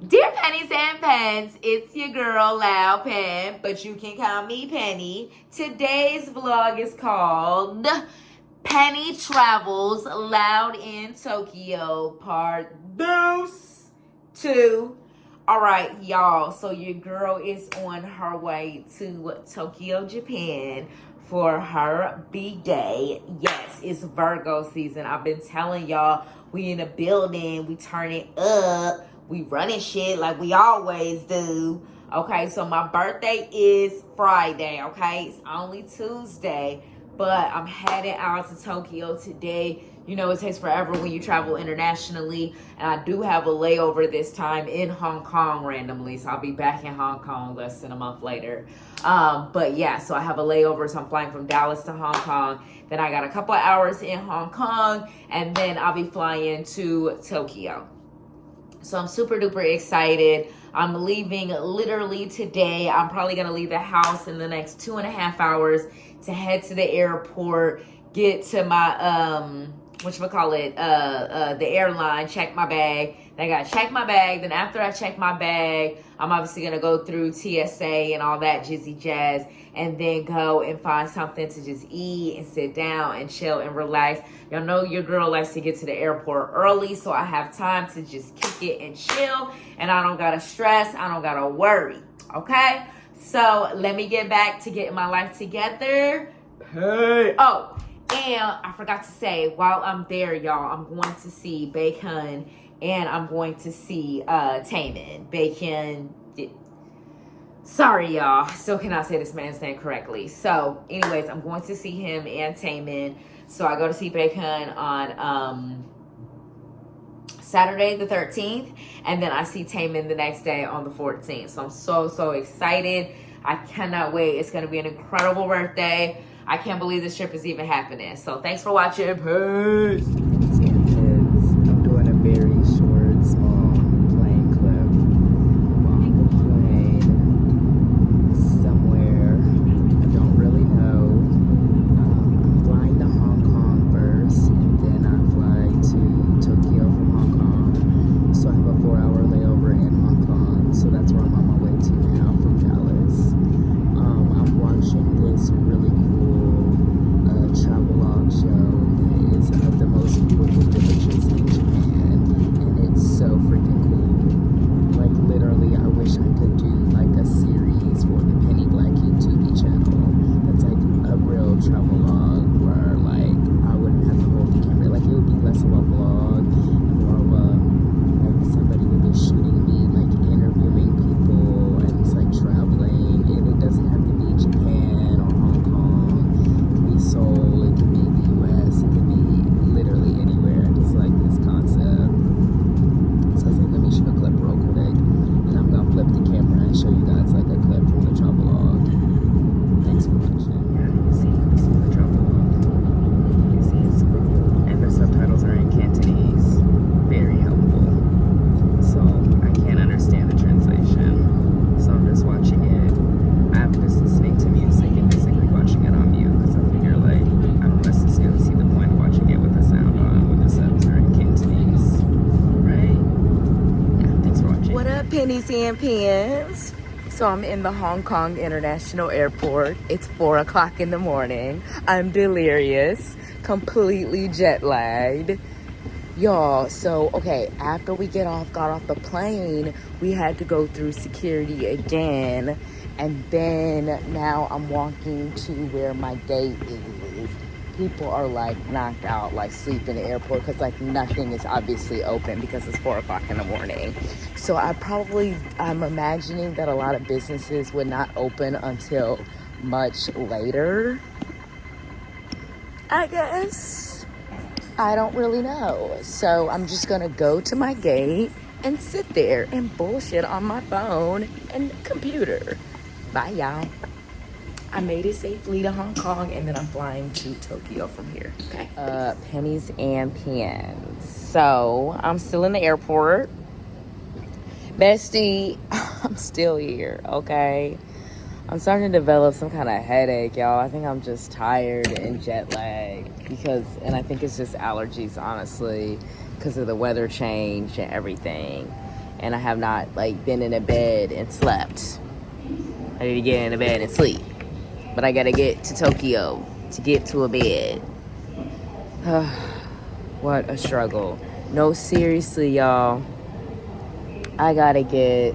Dear Pennies and Pens, it's your girl Loud Pen, but you can call me Penny. Today's vlog is called PennyTravels Loud in Tokyo Part Deuce 2. Alright, y'all, so your girl is on her way to Tokyo, Japan for her B-Day. Yes, it's Virgo season. I've been telling y'all, we in the building, we turn it up. We running shit like we always do. Okay, so my birthday is Friday, okay? It's only Tuesday, but I'm headed out to Tokyo today. You know, it takes forever when you travel internationally, and I do have a layover this time in Hong Kong randomly, so I'll be back in Hong Kong less than a month later. But yeah, so I have a layover, so I'm flying from Dallas to Hong Kong. Then I got a couple of hours in Hong Kong, and then I'll be flying to Tokyo. So I'm super duper excited. I'm leaving literally today. I'm probably gonna leave the house in the next 2.5 hours to head to the airport, get to my the airline, check my bag. Then I gotta check my bag. Then after I check my bag, I'm obviously gonna go through TSA and all that jizzy jazz, and then go and find something to just eat and sit down and chill and relax. Y'all know your girl likes to get to the airport early, so I have time to just kick it and chill, and I don't gotta stress, I don't gotta worry, okay? So let me get back to getting my life together. Hey. Oh, and I forgot to say, while I'm there, y'all, I'm going to see BAEKHYUN and I'm going to see TAEMIN. BAEKHYUN. Sorry, y'all. Still cannot say this man's name correctly. So, anyways, I'm going to see him and TAEMIN. So, I go to see BAEKHYUN on Saturday the 13th. And then I see TAEMIN the next day on the 14th. So, I'm so excited. I cannot wait. It's going to be an incredible birthday. I can't believe this trip is even happening. So, thanks for watching. Peace. I'm doing a very short, small plane clip. I'm on the plane somewhere I don't really know. I'm flying to Hong Kong first, and then I fly to Tokyo from Hong Kong. So I have a 4-hour layover in Hong Kong. So that's where I'm on my way to now from Dallas. I'm watching this really cool travelog show that is of the most beautiful villages in Japan, and it's so freaking cool. Like, literally, I wish I could do like a series for the PennyTravels channel that's like a real travelog where like I wouldn't have to hold the camera. Like, it would be less of a vlog and more of a, like, somebody would be shooting me, like interviewing people, and it's like traveling, and it doesn't have to be Japan or Hong Kong. It could be Seoul, it could be the US, it could be literally anywhere. I just like this concept. So I was like, let me shoot a clip real quick, and I'm gonna flip the camera and show you guys like a clip from the travelog. Thanks for watching. Yeah, you see the travelog. You see it's cool, and the subtitles are in Cantonese. Very helpful. So I can't understand the translation. So I'm just watching it. I'm just listening to music and basically watching it on mute, because I figure like I don't necessarily see the point of watching it with the sound on when the subs are in Cantonese. Right? Yeah, thanks for watching. What up, Pennies and Pens? So I'm in the Hong Kong International Airport. It's 4 o'clock in the morning. I'm delirious, completely jet lagged. Y'all, so okay, after we got off the plane, we had to go through security again, and then now I'm walking to where my gate is. People are like knocked out, like sleep in the airport, because like nothing is obviously open because it's 4 o'clock in the morning. So I'm imagining that a lot of businesses would not open until much later, I guess. I don't really know. So I'm just gonna go to my gate and sit there and bullshit on my phone and computer. Bye, y'all. I made it safely to Hong Kong, and then I'm flying to Tokyo from here. Okay. Pennies and Pens. So I'm still in the airport. Bestie, I'm still here, okay? I'm starting to develop some kind of headache, y'all. I think I'm just tired and jet lagged and I think it's just allergies, honestly, because of the weather change and everything. and I have not like been in a bed and slept. I need to get in a bed and sleep, but I gotta get to Tokyo to get to a bed. What a struggle. No, seriously, y'all, I gotta get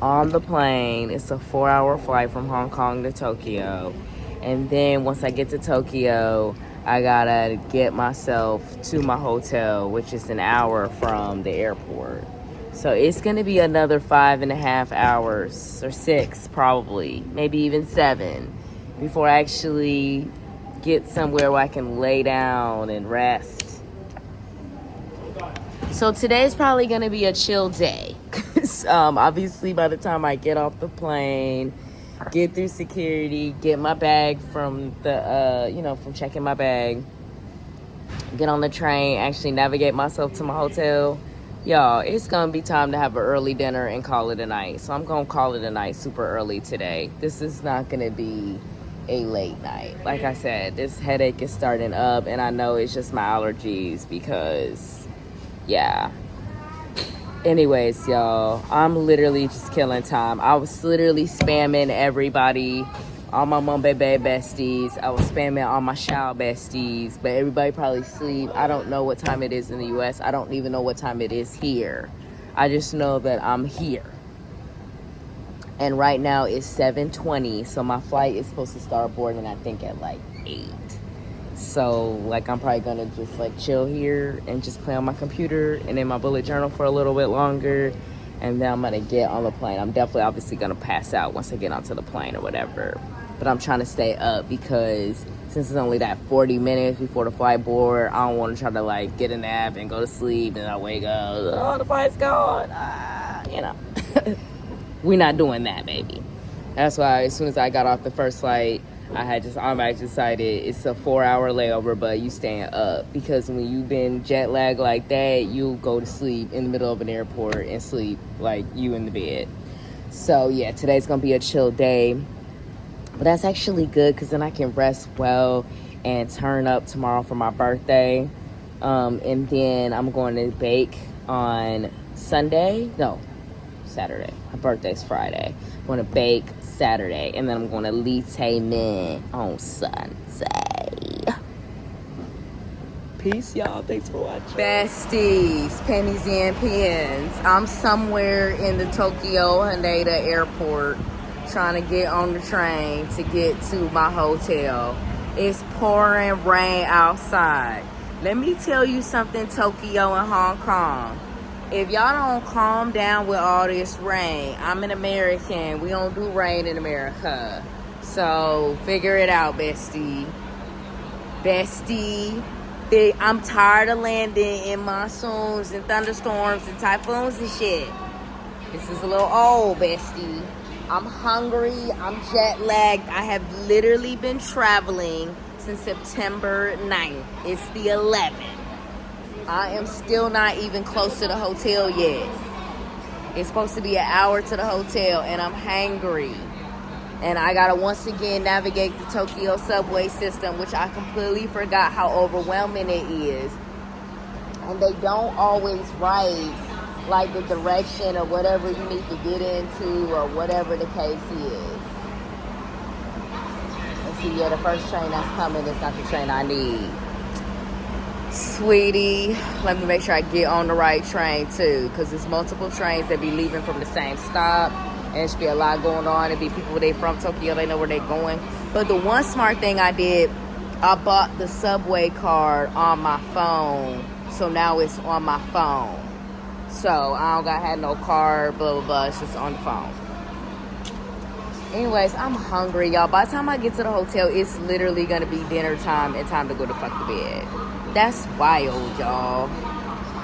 on the plane. It's a 4-hour flight from Hong Kong to Tokyo, and then once I get to Tokyo, I gotta get myself to my hotel, which is an hour from the airport. So it's gonna be another 5.5 hours, or 6 probably, maybe even 7, before I actually get somewhere where I can lay down and rest. So today's probably gonna be a chill day. Obviously, by the time I get off the plane, get through security, get my bag from the, from checking my bag, get on the train, actually navigate myself to my hotel, y'all, it's gonna be time to have an early dinner and call it a night. So I'm gonna call it a night super early today. This is not gonna be a late night. Like I said, this headache is starting up, and I know it's just my allergies because, yeah. Anyways, y'all, I'm literally just killing time. I was literally spamming everybody, all my mom baby besties. I was spamming all my child besties, but everybody probably sleep. I don't know what time it is in the U.S. I don't even know what time it is here. I just know that I'm here. And right now it's 7:20, so my flight is supposed to start boarding, I think, at like 8. So, like, I'm probably gonna just like chill here and just play on my computer and in my bullet journal for a little bit longer, and then I'm gonna get on the plane. I'm definitely obviously gonna pass out once I get onto the plane or whatever, but I'm trying to stay up because since it's only that 40 minutes before the flight board, I don't want to try to like get a nap and go to sleep and I wake up, oh, the flight's gone, we're not doing that, baby. That's why as soon as I got off the first flight, I had just automatically decided it's a 4-hour layover, but you staying up, because when you've been jet lagged like that, you go to sleep in the middle of an airport and sleep like you in the bed. So yeah, today's gonna be a chill day, but that's actually good because then I can rest well and turn up tomorrow for my birthday. And then I'm going to bake on Saturday. My birthday's Friday. I'm going to bake Saturday, and then I'm going to TAEMIN on Sunday. Peace, y'all. Thanks for watching. Besties, Pennies and Pens. I'm somewhere in the Tokyo Haneda airport trying to get on the train to get to my hotel. It's pouring rain outside. Let me tell you something, Tokyo and Hong Kong. If y'all don't calm down with all this rain, I'm an American. We don't do rain in America. So figure it out, bestie. I'm tired of landing in monsoons and thunderstorms and typhoons and shit. This is a little old, bestie. I'm hungry. I'm jet lagged. I have literally been traveling since September 9th. It's the 11th. I am still not even close to the hotel yet. It's supposed to be an hour to the hotel, and I'm hangry. And I gotta once again navigate the Tokyo subway system, which I completely forgot how overwhelming it is. And they don't always write like the direction or whatever you need to get into or whatever the case is. Let's see, yeah, the first train that's coming is not the train I need. Sweetie, let me make sure I get on the right train too, because there's multiple trains that be leaving from the same stop, and there should be a lot going on. It be people, they from Tokyo, they know where they going. But the one smart thing I did, I bought the subway card on my phone, so now it's on my phone. So I don't gotta have no card, blah blah blah, it's just on the phone. Anyways, I'm hungry, y'all. By the time I get to the hotel, it's literally gonna be dinner time and time to go to fuck to bed. That's wild, y'all.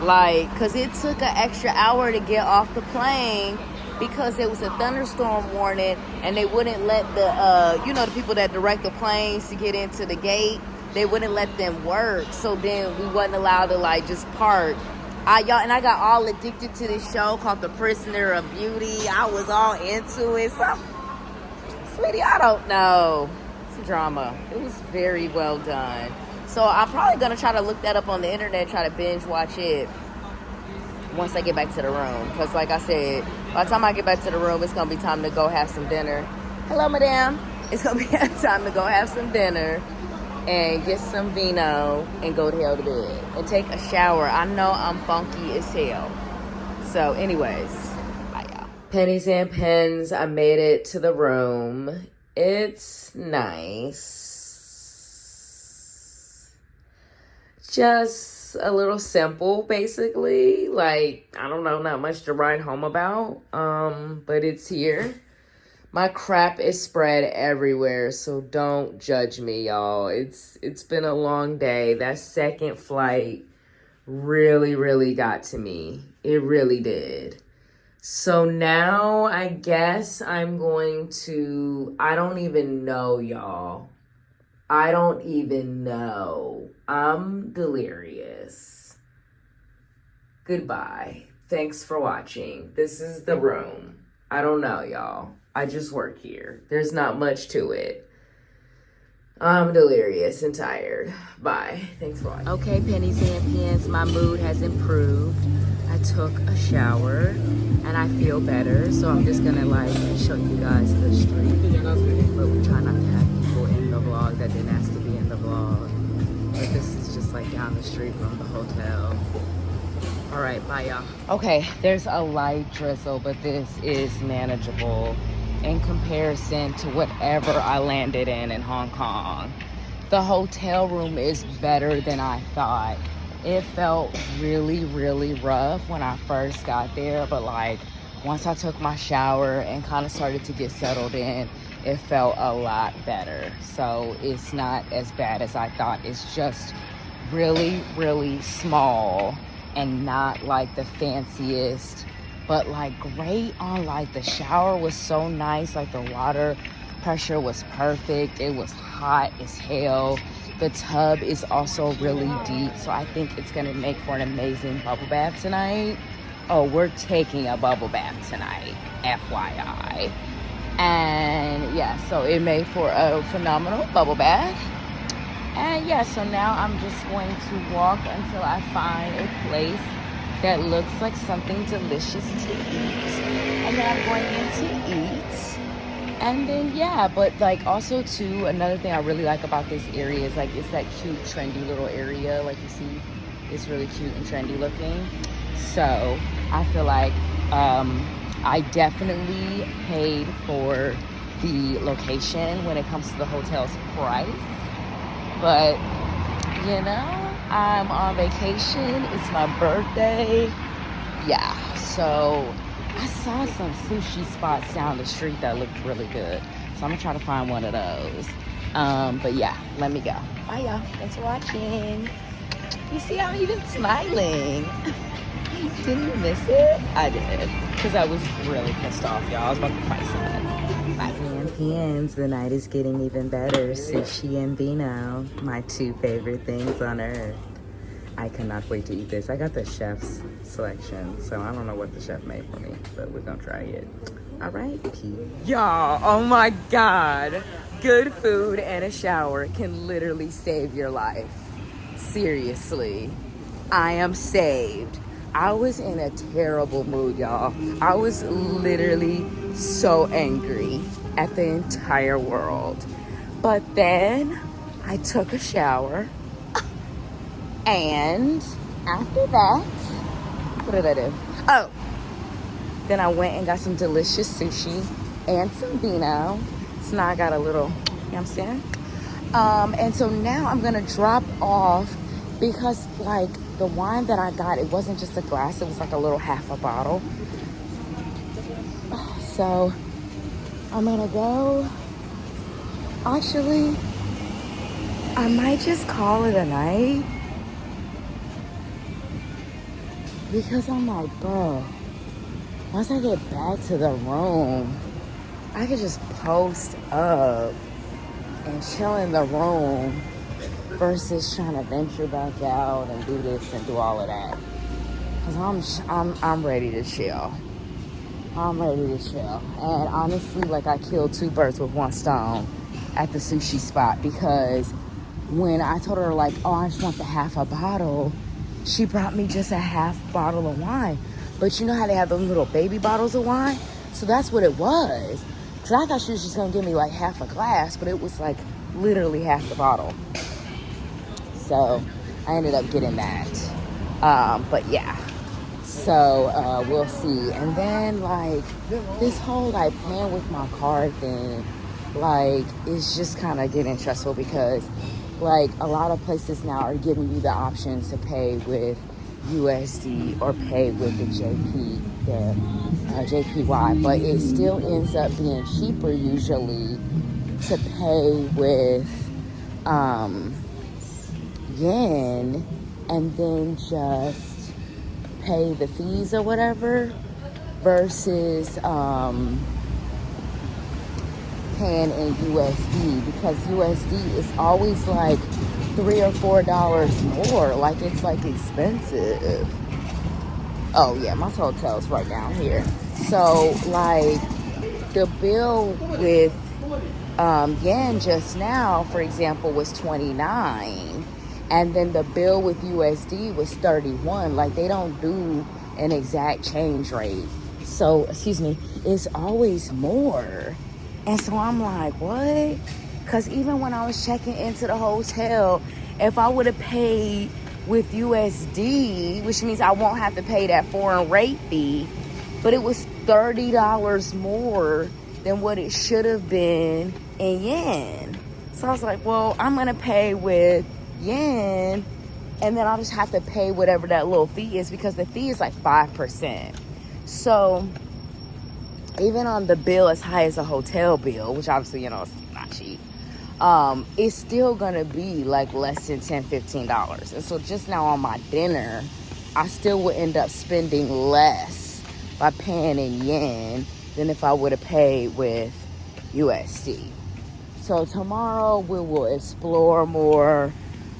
Like, cause it took an extra hour to get off the plane because it was a thunderstorm warning, and they wouldn't let the the people that direct the planes to get into the gate, they wouldn't let them work. So then we wasn't allowed to like just park. I got all addicted to this show called The Prisoner of Beauty. I was all into it. Sweetie, I don't know. It's drama. It was very well done. So I'm probably going to try to look that up on the internet, try to binge watch it once I get back to the room. Because like I said, by the time I get back to the room, it's going to be time to go have some dinner. Hello, madam. It's going to be time to go have some dinner and get some vino and go to hell to bed and take a shower. I know I'm funky as hell. So anyways, bye y'all. Pennies and pens, I made it to the room. It's nice. Just a little simple, basically. Like, I don't know, not much to write home about. But it's here. My crap is spread everywhere, so don't judge me, y'all. It's been a long day. That second flight really got to me. It really did. So now I guess I'm going to, I don't even know, y'all. I don't even know. I'm delirious. Goodbye. Thanks for watching. This is the room. I don't know, y'all. I just work here. There's not much to it. I'm delirious and tired. Bye. Thanks for watching. Okay, pennies and pens, my mood has improved. I took a shower and I feel better. So I'm just gonna like show you guys the street. But we try not to have people in the vlog that didn't ask to be in the vlog. But this is just like down the street from the hotel. All right, bye y'all. Okay, there's a light drizzle, but this is manageable in comparison to whatever I landed in Hong Kong. The hotel room is better than I thought. It felt really rough when I first got there, but like once I took my shower and kind of started to get settled in, it felt a lot better. So it's not as bad as I thought. It's just really small and not like the fanciest, but like great on like the shower was so nice. Like the water pressure was perfect. It was hot as hell. The tub is also really deep, so I think it's gonna make for an amazing bubble bath tonight. Oh, we're taking a bubble bath tonight, FYI. And yeah, so it made for a phenomenal bubble bath. And yeah, so now I'm just going to walk until I find a place that looks like something delicious to eat. And then I'm going in to eat. And then yeah, but like also too, another thing I really like about this area is like it's that cute trendy little area. Like you see, it's really cute and trendy looking. So I feel like I definitely paid for the location when it comes to the hotel's price. But you know, I'm on vacation. It's my birthday. Yeah, so I saw some sushi spots down the street that looked really good. So I'm gonna try to find one of those. But yeah, let me go. Bye y'all. Thanks for watching. You see I'm even smiling. Didn't you miss it? I did. Because I was really pissed off, y'all. I was about to cry some. Bye. Pens, the night is getting even better. Sushi and vino, my two favorite things on earth. I cannot wait to eat this. I got the chef's selection, so I don't know what the chef made for me, but we're gonna try it. All right, peace. Y'all, oh my God. Good food and a shower can literally save your life. Seriously, I am saved. I was in a terrible mood, y'all. I was literally so angry at the entire world. But then I took a shower. And after that, what did I do? Oh, then I went and got some delicious sushi and some vino. So now I got a little, you know what I'm saying? And so now I'm gonna drop off because like the wine that I got, it wasn't just a glass, it was like a little half a bottle. So I'm gonna go. Actually, I might just call it a night. Because I'm like, bro, once I get back to the room, I could just post up and chill in the room versus trying to venture back out and do this and do all of that. Cause I'm ready to chill. I'm ready to chill. And honestly, like I killed two birds with one stone at the sushi spot because when I told her like, oh, I just want the half a bottle, she brought me just a half bottle of wine. But you know how they have those little baby bottles of wine? So that's what it was. Because I thought she was just going to give me like half a glass, but it was like literally half the bottle. So I ended up getting that. But yeah. So we'll see. And then like this whole like paying with my card thing, like it's just kind of getting stressful because like a lot of places now are giving you the options to pay with USD or pay with the JPY, but it still ends up being cheaper usually to pay with yen and then just pay the fees or whatever versus paying in USD, because USD is always like $3 or $4 more. Like it's like expensive. Oh yeah, my hotel's right down here. So like the bill with yen just now, for example, was 29, and then the bill with USD was 31. Like they don't do an exact change rate. So excuse me, it's always more. And so I'm like, what? Because even when I was checking into the hotel, if I would have paid with USD, which means I won't have to pay that foreign rate fee, but it was $30 more than what it should have been in yen. So I was like, well, I'm going to pay with yen, and then I'll just have to pay whatever that little fee is, because the fee is like 5%. So even on the bill as high as a hotel bill, which obviously, you know, it's not cheap, it's still gonna be like less than $10-15. And so just now on my dinner, I still would end up spending less by paying in yen than if I would have paid with USD. So tomorrow we will explore more.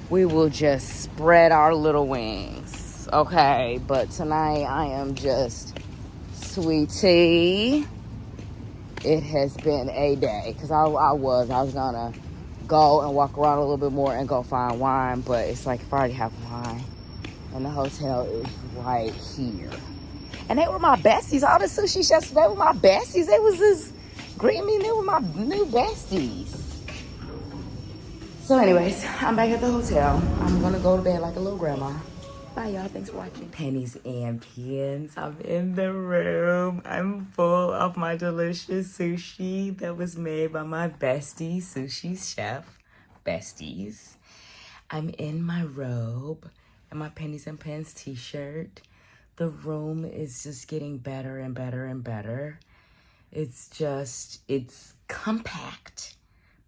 We will just spread our little wings, okay? But tonight I am just sweetie. It has been a day, because I was gonna go and walk around a little bit more and go find wine, but it's like if I already have wine and the hotel is right here. And they were my besties. All the sushi chefs, they were my besties. They was just greeting me. They were my new besties. So anyways, I'm back at the hotel. I'm gonna go to bed like a little grandma. Bye, y'all. Thanks for watching. Pennies and Pens. I'm in the room. I'm full of my delicious sushi that was made by my bestie sushi chef besties. I'm in my robe and my Pennies and Pens t-shirt. The room is just getting better and better and better. It's compact,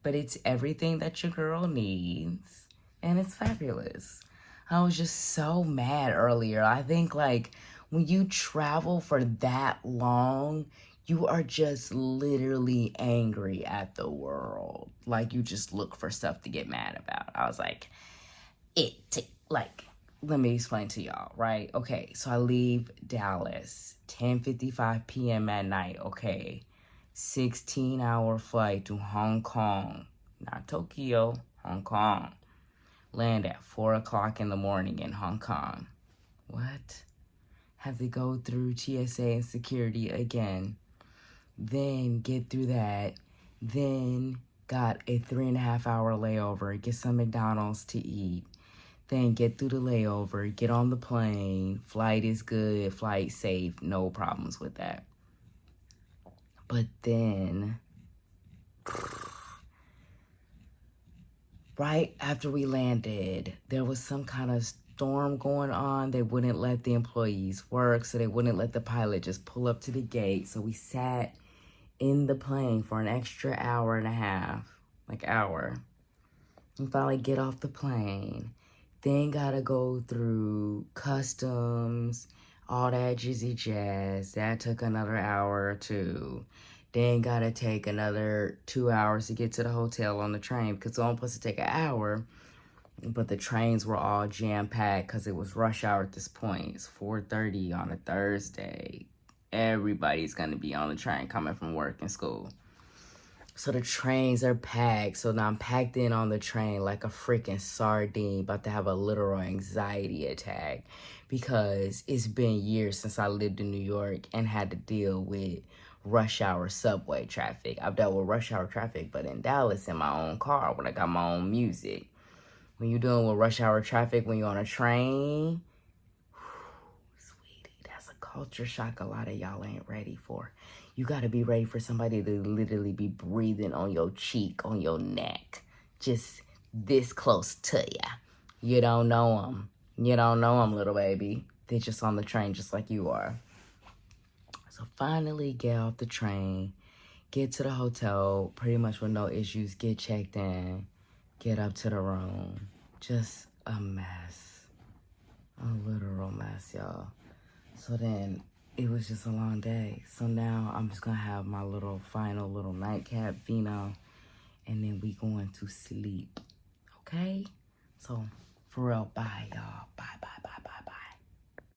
but it's everything that your girl needs, and it's fabulous. I was just so mad earlier. I think like when you travel for that long, you are just literally angry at the world. Like you just look for stuff to get mad about. I was like, let me explain to y'all, right? Okay, so I leave Dallas, 10:55 p.m. at night, okay? 16-hour flight to Hong Kong, not Tokyo, Hong Kong. Land at 4 o'clock in the morning in Hong Kong. What? Have to go through TSA and security again. Then get through that. Then got a 3.5-hour layover. Get some McDonald's to eat. Then get through the layover. Get on the plane. Flight is good. Flight safe. No problems with that. But then, right after we landed, there was some kind of storm going on. They wouldn't let the employees work, so they wouldn't let the pilot just pull up to the gate. So we sat in the plane for an extra hour and a half, and finally get off the plane. Then gotta go through customs, all that jizzy jazz. That took another hour or two. Then gotta take another 2 hours to get to the hotel on the train, because it's only supposed to take an hour. But the trains were all jam-packed because it was rush hour at this point. It's 4:30 on a Thursday. Everybody's gonna be on the train coming from work and school. So the trains are packed. So now I'm packed in on the train like a freaking sardine, about to have a literal anxiety attack because it's been years since I lived in New York and had to deal with rush hour subway traffic. I've dealt with rush hour traffic, but in Dallas in my own car when I got my own music. When you're dealing with rush hour traffic, when you're on a train, sweetie, that's a culture shock a lot of y'all ain't ready for. You got to be ready for somebody to literally be breathing on your cheek, on your neck, just this close to ya. You don't know them. You don't know them, little baby. They're just on the train just like you are. So finally get off the train, get to the hotel, pretty much with no issues, get checked in, get up to the room. Just a mess. A literal mess, y'all. So then it was just a long day. So now I'm just gonna have my final little nightcap vino, and then we going to sleep. Okay? So for real, bye y'all. Bye, bye, bye.